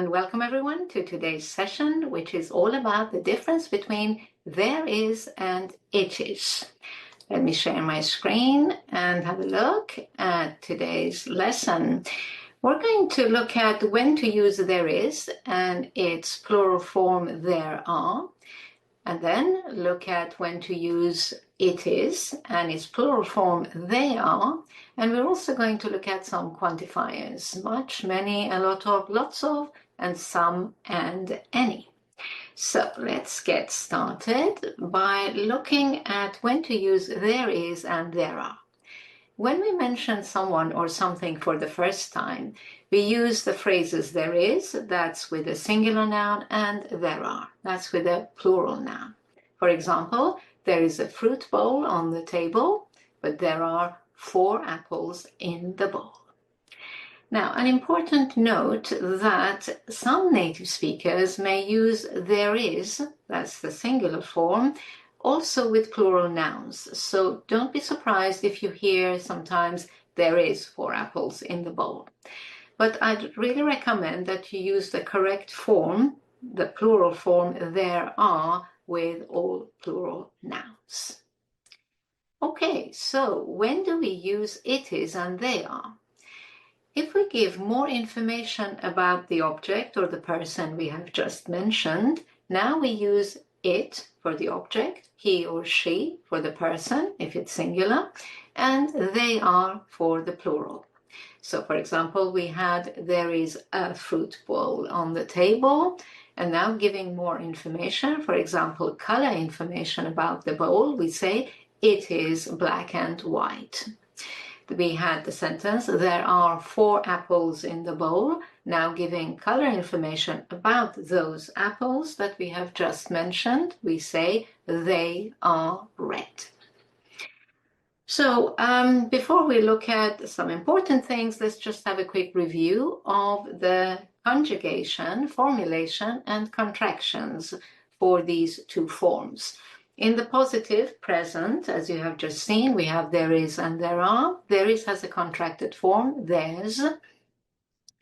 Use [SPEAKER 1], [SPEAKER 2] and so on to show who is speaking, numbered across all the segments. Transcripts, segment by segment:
[SPEAKER 1] and welcome everyone to today's session, which is all about the difference between there is and it is. Let me share my screen and have a look at today's lesson. We're going to look at when to use there is and its plural form there are, and then look at when to use it is and its plural form they are. And we're also going to look at some quantifiers, much, many, a lot of, lots of, and some and any. So let's get started by looking at when to use there is and there are. When we mention someone or something for the first time, we use the phrases there is, that's with a singular noun, and there are, that's with a plural noun. For example, there is a fruit bowl on the table, but there are 4 apples in the bowl. Now, an important note that some native speakers may use there is, that's the singular form, also with plural nouns. So don't be surprised if you hear sometimes there is 4 apples in the bowl. But I'd really recommend that you use the correct form, the plural form there are, with all plural nouns. Okay, so when do we use it is and they are? If we give more information about the object or the person we have just mentioned, now we use it for the object, he or she for the person, if it's singular, and they are for the plural. So, for example, we had there is a fruit bowl on the table, and now giving more information, for example, color information about the bowl, we say it is black and white. We had the sentence, there are 4 apples in the bowl, now giving color information about those apples that we have just mentioned, we say they are red. So before we look at some important things, let's just have a quick review of the conjugation, formulation, and contractions for these 2 forms. In the positive present, as you have just seen, we have there is and there are. There is has a contracted form, there's.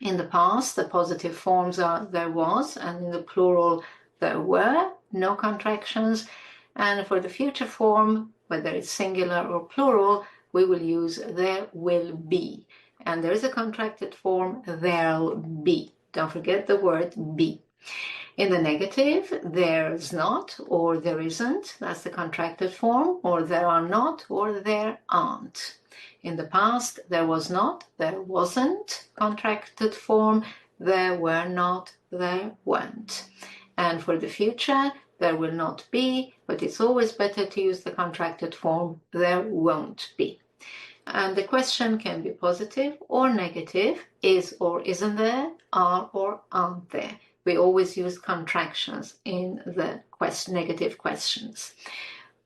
[SPEAKER 1] In the past, the positive forms are there was, and in the plural, there were, no contractions. And for the future form, whether it's singular or plural, we will use there will be. And there is a contracted form, there'll be. Don't forget the word be. In the negative, there's not or there isn't, that's the contracted form, or there are not or there aren't. In the past, there was not, there wasn't, contracted form, there were not, there weren't. And for the future, there will not be, but it's always better to use the contracted form, there won't be. And the question can be positive or negative, is or isn't there, are or aren't there. We always use contractions in the negative questions.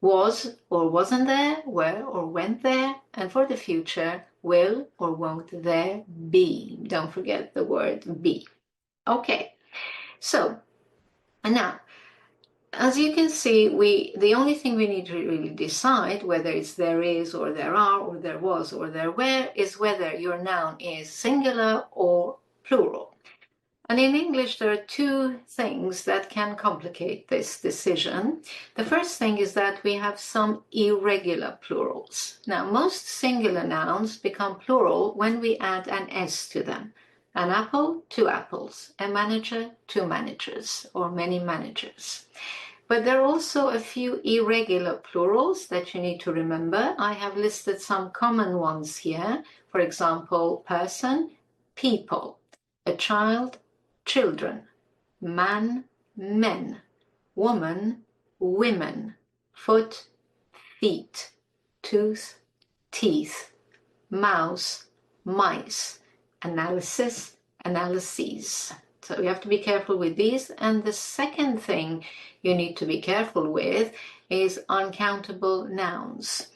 [SPEAKER 1] Was or wasn't there, were or went there, and for the future, will or won't there be. Don't forget the word be. Okay, so now, as you can see, the only thing we need to really decide, whether it's there is or there are or there was or there were, is whether your noun is singular or plural. And in English, there are 2 things that can complicate this decision. The first thing is that we have some irregular plurals. Now, most singular nouns become plural when we add an S to them. An apple, 2 apples. A manager, 2 managers, or many managers. But there are also a few irregular plurals that you need to remember. I have listed some common ones here. For example, person, people. A child, children, man, men, woman, women, foot, feet, tooth, teeth, mouse, mice, analysis, analyses. So you have to be careful with these. And the second thing you need to be careful with is uncountable nouns.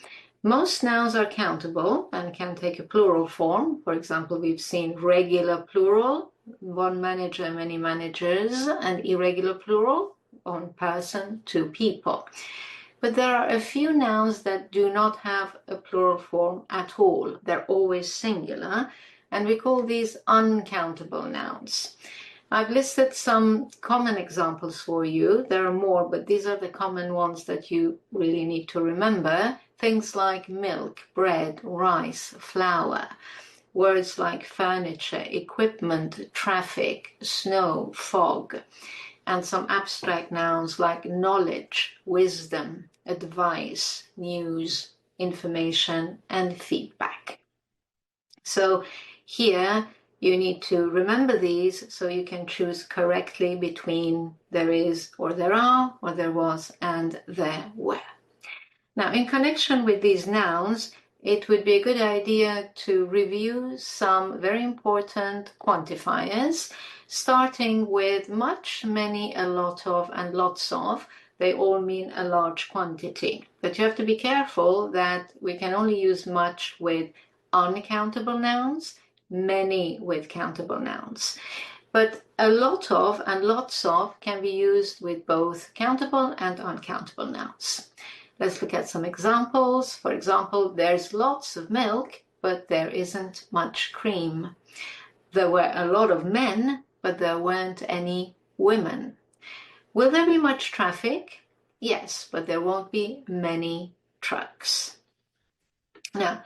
[SPEAKER 1] Most nouns are countable and can take a plural form. For example, we've seen regular plural, 1 manager, many managers, and irregular plural, 1 person, 2 people. But there are a few nouns that do not have a plural form at all. They're always singular, and we call these uncountable nouns. I've listed some common examples for you. There are more, but these are the common ones that you really need to remember. Things like milk, bread, rice, flour. Words like furniture, equipment, traffic, snow, fog. And some abstract nouns like knowledge, wisdom, advice, news, information, and feedback. So here you need to remember these so you can choose correctly between there is or there are, or there was and there were. Now, in connection with these nouns, it would be a good idea to review some very important quantifiers, starting with much, many, a lot of, and lots of. They all mean a large quantity. But you have to be careful that we can only use much with uncountable nouns, many with countable nouns. But a lot of and lots of can be used with both countable and uncountable nouns. Let's look at some examples. For example, there's lots of milk, but there isn't much cream. There were a lot of men, but there weren't any women. Will there be much traffic? Yes, but there won't be many trucks. Now,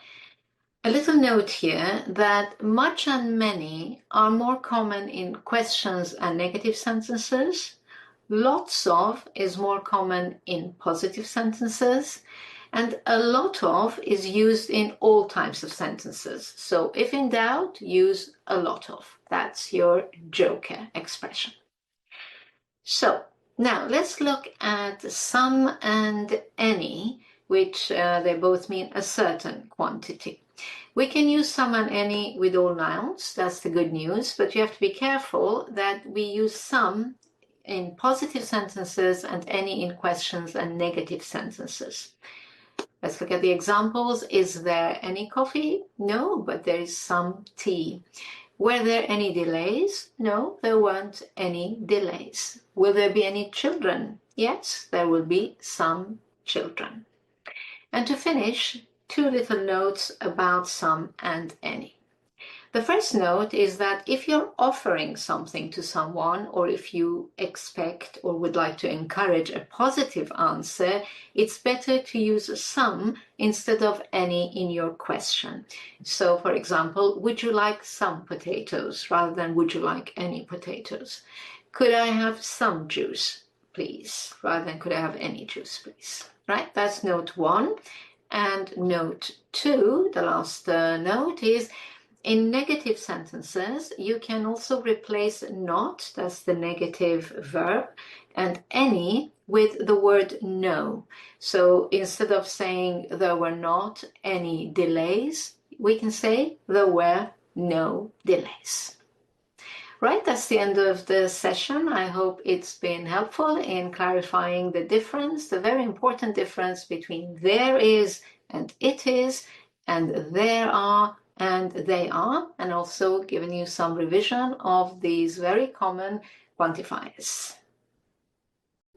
[SPEAKER 1] a little note here that much and many are more common in questions and negative sentences. Lots of is more common in positive sentences, and a lot of is used in all types of sentences. So if in doubt, use a lot of. That's your joker expression. So now let's look at some and any, which they both mean a certain quantity. We can use some and any with all nouns, that's the good news, but you have to be careful that we use some in positive sentences and any in questions and negative sentences. Let's look at the examples. Is there any coffee? No, but there is some tea. Were there any delays? No, there weren't any delays. Will there be any children? Yes, there will be some children. And to finish, two little notes about some and any. The first note is that if you're offering something to someone, or if you expect or would like to encourage a positive answer, it's better to use some instead of any in your question. So, for example, would you like some potatoes rather than would you like any potatoes? Could I have some juice, please, rather than could I have any juice, please? Right? That's note one. And note two, the last note, is in negative sentences, you can also replace not, that's the negative verb, and any with the word no. So instead of saying there were not any delays, we can say there were no delays. Right, that's the end of the session. I hope it's been helpful in clarifying the difference, the very important difference between there is and it is, and there are and they are, and also giving you some revision of these very common quantifiers.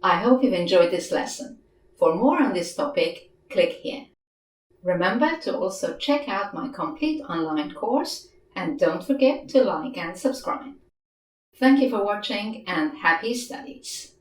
[SPEAKER 1] I hope you've enjoyed this lesson. For more on this topic, click here. Remember to also check out my complete online course, and don't forget to like and subscribe. Thank you for watching and happy studies!